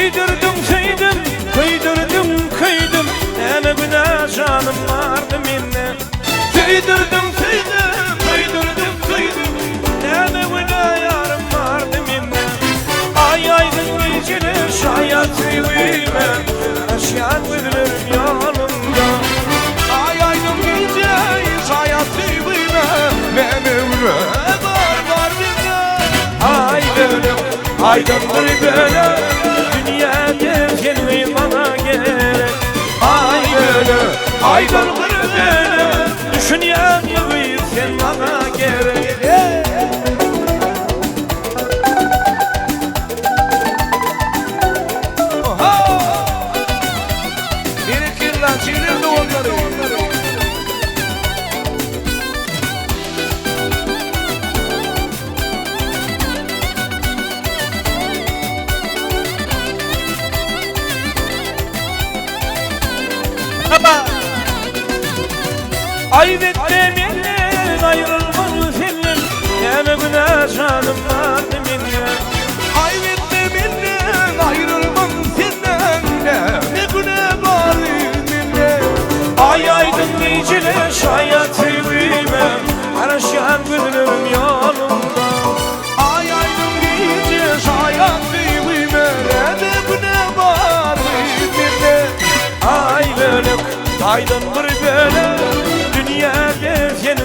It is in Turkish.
Kıydırdım kıydım, kıydırdım kıydım, ne günah canım vardı minne. Kıydırdım kıydım, kıydırdım kıydım, ne günah yarım vardı minne. Ay aydın geceli şayat evime, aşağı giderim yanımda. Ay aydın geceli şayat evime, ne günah var minne. Ay böyle, aydındır böyle, gelmeyin bana gerek. Ay böyle, aydın böyle, düşünen gibi sen bana gerek. Oha! Birikir lan çiğnirdi onları. Ayvettim elinden ayrılmalı senin, yani günah canım vardı minne. Ayvettim elinden ayrılmalı senden, yani günah vardı minne. Ay aydın gecele şayat evime, aşağı giderim yanımda. Ay aydın gece şayat evime, yani günah vardı minne. Ay böyle, aydın bir böyle, dünya derken